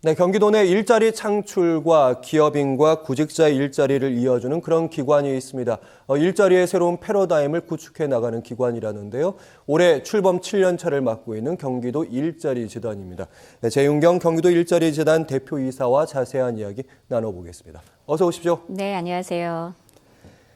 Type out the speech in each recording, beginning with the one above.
네, 경기도 내 일자리 창출과 기업인과 구직자의 일자리를 이어주는 그런 기관이 있습니다. 일자리의 새로운 패러다임을 구축해 나가는 기관이라는데요. 올해 출범 7년 차를 맡고 있는 경기도 일자리재단입니다. 네, 재윤경 경기도 일자리재단 대표이사와 자세한 이야기 나눠보겠습니다. 어서 오십시오. 네, 안녕하세요.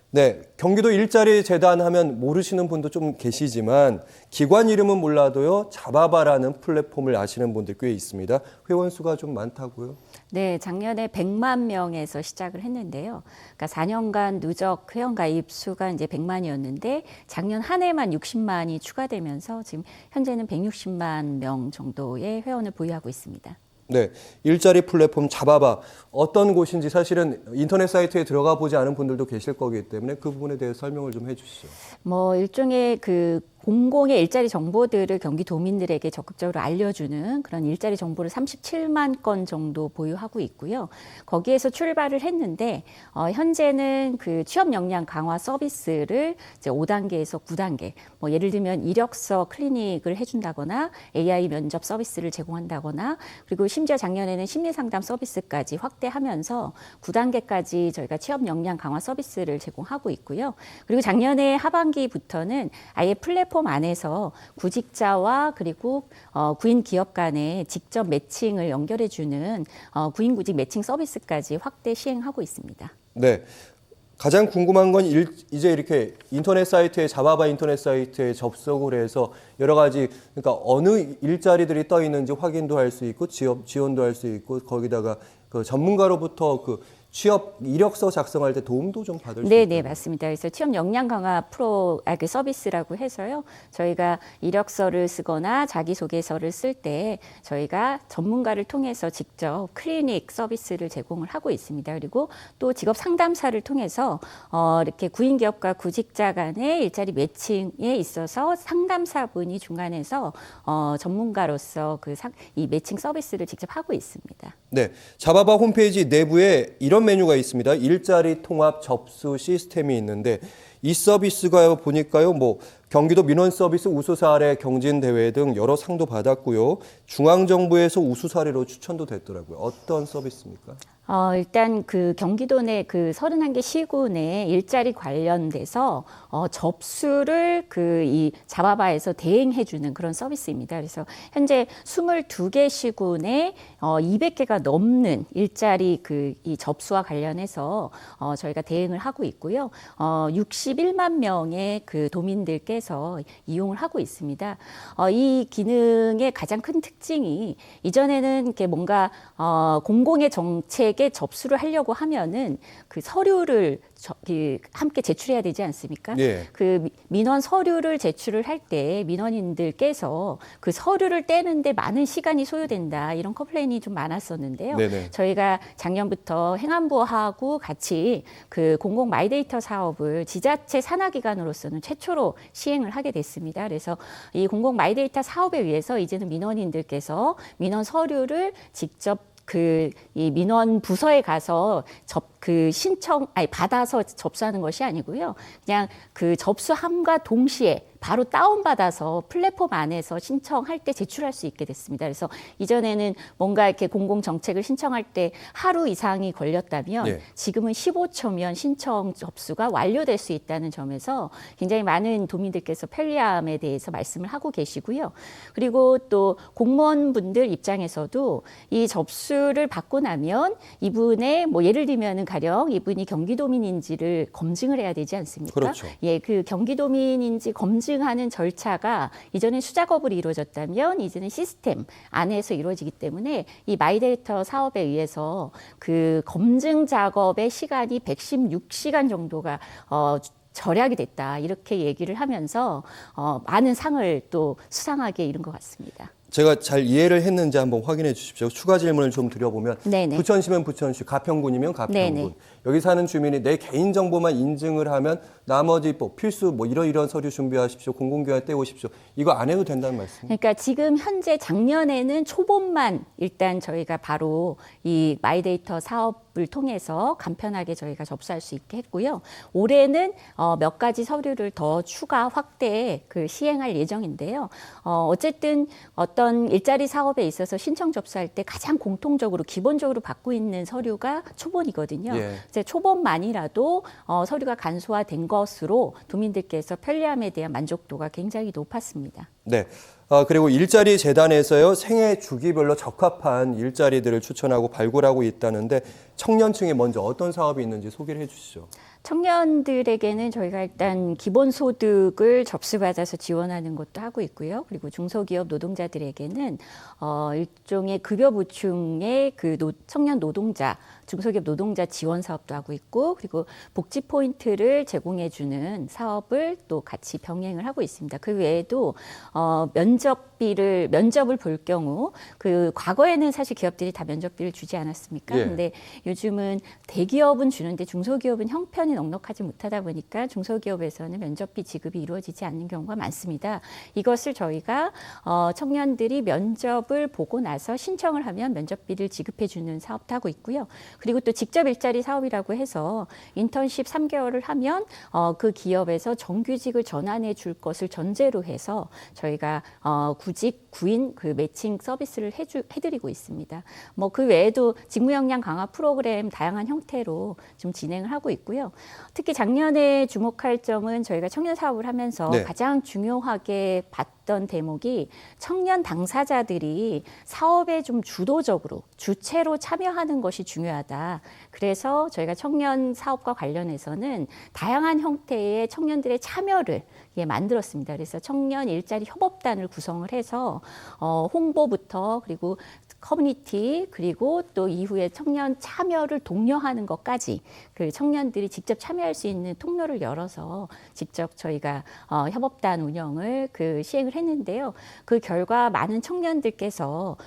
네, 경기도 일자리재단 하면 모르시는 분도 좀 계시지만 기관 이름은 몰라도요. 잡아봐라는 플랫폼을 아시는 분들 꽤 있습니다. 회원 수가 좀 많다고요? 네, 작년에 100만 명에서 시작을 했는데요. 그러니까 4년간 누적 회원 가입 수가 이제 100만이었는데 작년 한 해만 60만이 추가되면서 지금 현재는 160만 명 정도의 회원을 보유하고 있습니다. 네, 일자리 플랫폼 잡아봐. 어떤 곳인지 사실은 인터넷 사이트에 들어가 보지 않은 분들도 계실 거기 때문에 그 부분에 대해서 설명을 좀 해주시죠. 뭐 일종의 그 공공의 일자리 정보들을 경기도민들에게 적극적으로 알려주는 그런 일자리 정보를 37만 건 정도 보유하고 있고요. 거기에서 출발을 했는데 현재는 그 취업 역량 강화 서비스를 이제 5단계에서 9단계, 뭐 예를 들면 이력서 클리닉을 해준다거나 AI 면접 서비스를 제공한다거나 그리고 심지어 작년에는 심리상담 서비스까지 확대하면서 9단계까지 저희가 취업 역량 강화 서비스를 제공하고 있고요. 그리고 작년에 하반기부터는 아예 플랫폼 안에서 구직자와 그리고 구인 기업 간에 직접 매칭을 연결해주는 구인 구직 매칭 서비스까지 확대 시행하고 있습니다. 네. 가장 궁금한 건 이제 이렇게 인터넷 사이트에 잡아봐 인터넷 사이트에 접속을 해서 여러 가지 그러니까 어느 일자리들이 떠 있는지 확인도 할 수 있고 지원도 할 수 있고 거기다가 그 전문가로부터 그 취업 이력서 작성할 때 도움도 좀 받을 수 있어요. 네, 맞습니다. 그래서 취업 역량 강화 그 서비스라고 해서요. 저희가 이력서를 쓰거나 자기소개서를 쓸 때 저희가 전문가를 통해서 직접 클리닉 서비스를 제공을 하고 있습니다. 그리고 또 직업 상담사를 통해서 이렇게 구인 기업과 구직자 간의 일자리 매칭에 있어서 상담사분이 중간에서 전문가로서 이 매칭 서비스를 직접 하고 있습니다. 네, 잡아봐 홈페이지 내부에 이런 메뉴가 있습니다. 일자리 통합 접수 시스템이 있는데 이 서비스가 보니까요, 뭐 경기도 민원 서비스 우수 사례 경진 대회 등 여러 상도 받았고요. 중앙정부에서 우수 사례로 추천도 됐더라고요. 어떤 서비스입니까? 일단 그 경기도 내 그 31개 시군 내 일자리 관련돼서 접수를 이 잡아봐에서 대행해주는 그런 서비스입니다. 그래서 현재 22개 시군에 200개가 넘는 일자리 이 접수와 관련해서 저희가 대행을 하고 있고요. 61만 명의 그 도민들께서 이용을 하고 있습니다. 이 기능의 가장 큰 특징이 이전에는 이렇게 뭔가 공공의 정책 접수를 하려고 하면은 그 서류를 함께 제출해야 되지 않습니까? 네. 그 민원 서류를 제출을 할 때 민원인들께서 그 서류를 떼는데 많은 시간이 소요된다 이런 컴플레인이 좀 많았었는데요. 네네. 저희가 작년부터 행안부하고 같이 그 공공 마이데이터 사업을 지자체 산하기관으로서는 최초로 시행을 하게 됐습니다. 그래서 이 공공 마이데이터 사업에 의해서 이제는 민원인들께서 민원 서류를 직접 이 민원 부서에 가서 받아서 접수하는 것이 아니고요. 그냥 그 접수함과 동시에 바로 다운받아서 플랫폼 안에서 신청할 때 제출할 수 있게 됐습니다. 그래서 이전에는 뭔가 이렇게 공공정책을 신청할 때 하루 이상이 걸렸다면 네. 지금은 15초면 신청 접수가 완료될 수 있다는 점에서 굉장히 많은 도민들께서 편리함에 대해서 말씀을 하고 계시고요. 그리고 또 공무원분들 입장에서도 이 접수를 받고 나면 이분의 뭐 예를 들면은 가령 이분이 경기도민인지를 검증을 해야 되지 않습니까? 그렇죠. 예, 그 경기도민인지 검증하는 절차가 이전에 수작업으로 이루어졌다면 이제는 시스템 안에서 이루어지기 때문에 이 마이데이터 사업에 의해서 그 검증 작업의 시간이 116시간 정도가 절약이 됐다 이렇게 얘기를 하면서 많은 상을 또 수상하게 이룬 것 같습니다. 제가 잘 이해를 했는지 한번 확인해 주십시오. 추가 질문을 좀 드려보면 네네. 부천시면 부천시, 가평군이면 가평군. 네네. 여기 사는 주민이 내 개인 정보만 인증을 하면 나머지 뭐 필수 뭐 이런 서류 준비하십시오. 공공기관 떼오십시오. 이거 안 해도 된다는 말씀이에요? 그러니까 지금 현재 작년에는 초본만 일단 저희가 바로 이 마이데이터 사업 앱을 통해서 간편하게 저희가 접수할 수 있게 했고요. 올해는 몇 가지 서류를 더 추가 확대 시행할 예정인데요. 어쨌든 어떤 일자리 사업에 있어서 신청 접수할 때 가장 공통적으로 기본적으로 받고 있는 서류가 초본이거든요. 예. 이제 초본만이라도 서류가 간소화된 것으로 도민들께서 편리함에 대한 만족도가 굉장히 높았습니다. 네. 그리고 일자리 재단에서요, 생애 주기별로 적합한 일자리들을 추천하고 발굴하고 있다는데 청년층에 먼저 어떤 사업이 있는지 소개를 해 주시죠. 청년들에게는 저희가 일단 기본소득을 접수받아서 지원하는 것도 하고 있고요. 그리고 중소기업 노동자들에게는 일종의 급여 보충의 청년 노동자, 중소기업 노동자 지원 사업도 하고 있고, 그리고 복지 포인트를 제공해주는 사업을 또 같이 병행을 하고 있습니다. 그 외에도 면접을 볼 경우 과거에는 사실 기업들이 다 면접비를 주지 않았습니까? 예. 근데 요즘은 대기업은 주는데 중소기업은 형편이 넉넉하지 못하다 보니까 중소기업에서는 면접비 지급이 이루어지지 않는 경우가 많습니다. 이것을 저희가 청년들이 면접을 보고 나서 신청을 하면 면접비를 지급해 주는 사업도 하고 있고요. 그리고 또 직접 일자리 사업이라고 해서 인턴십 3개월을 하면 그 기업에서 정규직을 전환해 줄 것을 전제로 해서 저희가 구직, 구인 매칭 서비스를 해드리고 있습니다. 뭐 그 외에도 직무 역량 강화 프로그램 다양한 형태로 좀 진행을 하고 있고요. 특히 작년에 주목할 점은 저희가 청년 사업을 하면서 네. 가장 중요하게 봤던 대목이 청년 당사자들이 사업에 좀 주도적으로 주체로 참여하는 것이 중요하다. 그래서 저희가 청년 사업과 관련해서는 다양한 형태의 청년들의 참여를 만들었습니다. 그래서 청년 일자리 협업단을 구성을 해서 홍보부터 그리고 커뮤니티 그리고 또 이후에 청년 참여를 독려하는 것까지 청년들이 직접 참여할 수 있는 통로를 열어서 직접 저희가 협업단 운영을 시행을 했는데요. 그 결과 많은 청년들께서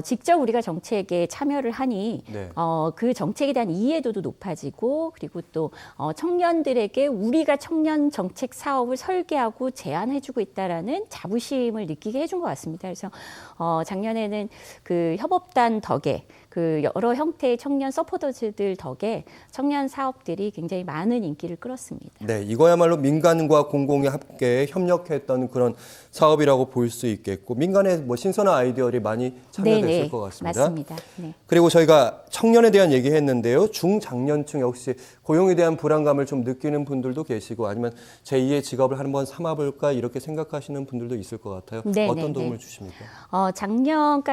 직접 우리가 정책에 참여를 하니 네. 그 정책에 대한 이해도도 높아지고 그리고 또 청년들에게 우리가 청년 정책 사업을 설계하고 제안해주고 있다라는 자부심을 느끼게 해준 것 같습니다. 그래서 작년에는 협업단 덕에 여러 형태의 청년 서포터즈들 덕에 청년 사업들이 굉장히 많은 인기를 끌었습니다. 네, 이거야말로 민간과 공공이 함께 협력했던 그런 사업이라고 볼 수 있겠고 민간의 신선한 아이디어들이 많이 참여됐을 것 같습니다. 맞습니다. 네. 그리고 저희가 청년에 대한 얘기했는데요. 중장년층 역시 고용에 대한 불안감을 좀 느끼는 분들도 계시고 아니면 제2의 직업을 한번 삼아볼까 이렇게 생각하시는 분들도 있을 것 같아요. 어떤 도움을 주십니까? 작년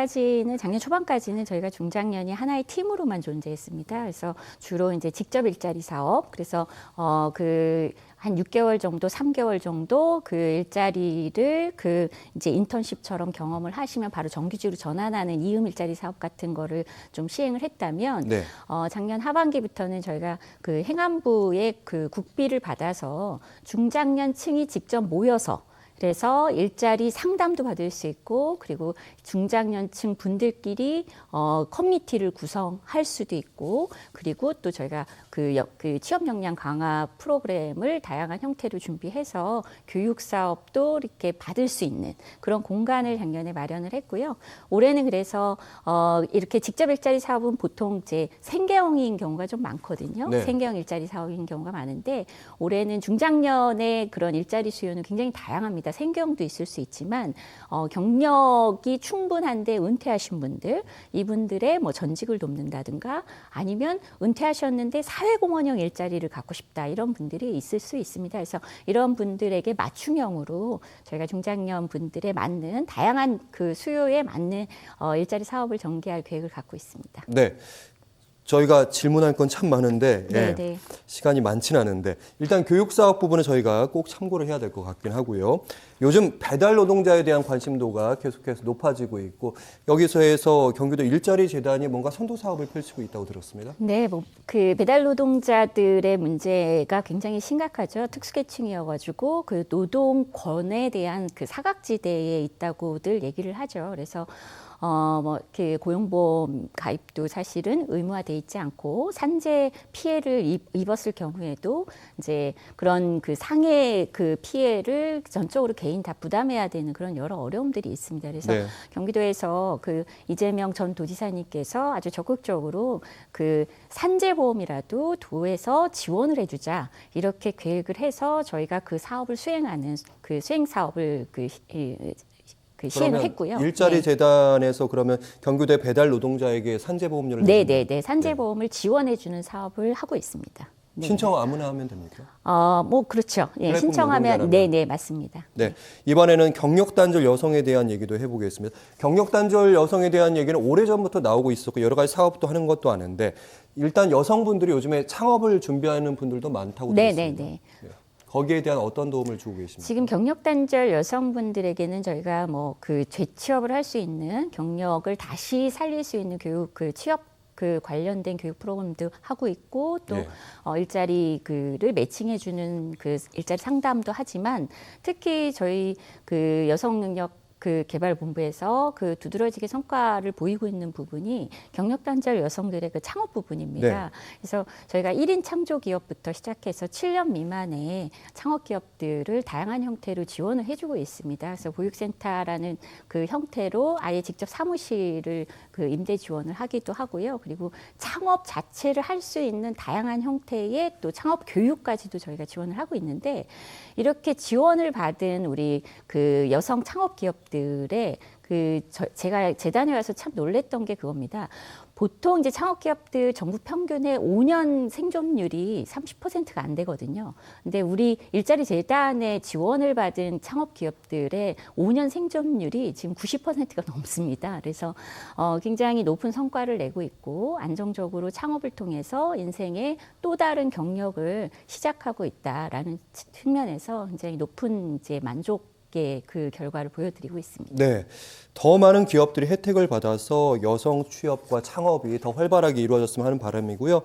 초반까지는 저희가 중장년이 하나의 팀으로만 존재했습니다. 그래서 주로 이제 직접 일자리 사업, 그래서 한 6개월 정도, 3개월 정도 일자리를 이제 인턴십처럼 경험을 하시면 바로 정규직으로 전환하는 이음 일자리 사업 같은 거를 좀 시행을 했다면, 네. 작년 하반기부터는 저희가 행안부의 국비를 받아서 중장년층이 직접 모여서 그래서 일자리 상담도 받을 수 있고 그리고 중장년층 분들끼리 커뮤니티를 구성할 수도 있고 그리고 또 저희가 취업 역량 강화 프로그램을 다양한 형태로 준비해서 교육 사업도 이렇게 받을 수 있는 그런 공간을 작년에 마련을 했고요. 올해는 그래서 이렇게 직접 일자리 사업은 보통 이제 생계형인 경우가 좀 많거든요. 네. 생계형 일자리 사업인 경우가 많은데 올해는 중장년의 그런 일자리 수요는 굉장히 다양합니다. 생계형도 있을 수 있지만 경력이 충분한데 은퇴하신 분들, 이분들의 전직을 돕는다든가 아니면 은퇴하셨는데 사회공헌형 일자리를 갖고 싶다 이런 분들이 있을 수 있습니다. 그래서 이런 분들에게 맞춤형으로 저희가 중장년 분들에 맞는 다양한 수요에 맞는 일자리 사업을 전개할 계획을 갖고 있습니다. 네. 저희가 질문할 건 참 많은데 네. 시간이 많지는 않은데 일단 교육 사업 부분은 저희가 꼭 참고를 해야 될 것 같긴 하고요. 요즘 배달 노동자에 대한 관심도가 계속해서 높아지고 있고 여기서 해서 경기도 일자리 재단이 뭔가 선도 사업을 펼치고 있다고 들었습니다. 네, 배달 노동자들의 문제가 굉장히 심각하죠. 특수계층이어가지고 노동권에 대한 사각지대에 있다고들 얘기를 하죠. 그래서 뭐 이렇게 고용보험 가입도 사실은 의무화돼 있지 않고 산재 피해를 입었을 경우에도 이제 그런 그 상해 그 피해를 전적으로 개인 다 부담해야 되는 그런 여러 어려움들이 있습니다. 그래서 네. 경기도에서 그 이재명 전 도지사님께서 아주 적극적으로 그 산재보험이라도 도에서 지원을 해주자 이렇게 계획을 해서 저희가 그 사업을 수행하는 그 수행 사업을 그 시행을 했고요. 일자리 네. 재단에서 그러면 경기도의 배달 노동자에게 산재보험료를 네. 산재보험을 지원해주는 사업을 하고 있습니다. 네. 신청 아무나 하면 됩니까? 뭐 그렇죠. 예, 플랫폼 신청하면 노동자라면. 네, 맞습니다. 네, 이번에는 경력단절 여성에 대한 얘기도 해보겠습니다. 경력단절 여성에 대한 얘기는 오래전부터 나오고 있었고 여러 가지 사업도 하는 것도 아는데 일단 여성분들이 요즘에 창업을 준비하는 분들도 많다고 들었습니다. 네. 거기에 대한 어떤 도움을 주고 계십니까? 지금 경력 단절 여성분들에게는 저희가 뭐 그 재취업을 할 수 있는 경력을 다시 살릴 수 있는 교육, 그 취업 그 관련된 교육 프로그램도 하고 있고 또 네. 일자리 그를 매칭해주는 그 일자리 상담도 하지만 특히 저희 그 여성 능력 그 개발본부에서 그 두드러지게 성과를 보이고 있는 부분이 경력 단절 여성들의 그 창업 부분입니다. 네. 그래서 저희가 1인 창조 기업부터 시작해서 7년 미만의 창업 기업들을 다양한 형태로 지원을 해주고 있습니다. 그래서 보육센터라는 그 형태로 아예 직접 사무실을 그 임대 지원을 하기도 하고요. 그리고 창업 자체를 할 수 있는 다양한 형태의 또 창업 교육까지도 저희가 지원을 하고 있는데 이렇게 지원을 받은 우리 그 여성 창업 기업들의 제가 재단에 와서 참 놀랬던 게 그겁니다. 보통 이제 창업 기업들 전국 평균의 5년 생존율이 30%가 안 되거든요. 근데 우리 일자리 재단의 지원을 받은 창업 기업들의 5년 생존율이 지금 90%가 넘습니다. 그래서 굉장히 높은 성과를 내고 있고 안정적으로 창업을 통해서 인생의 또 다른 경력을 시작하고 있다라는 측면에서 굉장히 높은 이제 만족의 그 결과를 보여드리고 있습니다. 네, 더 많은 기업들이 혜택을 받아서 여성 취업과 창업이 더 활발하게 이루어졌으면 하는 바람이고요.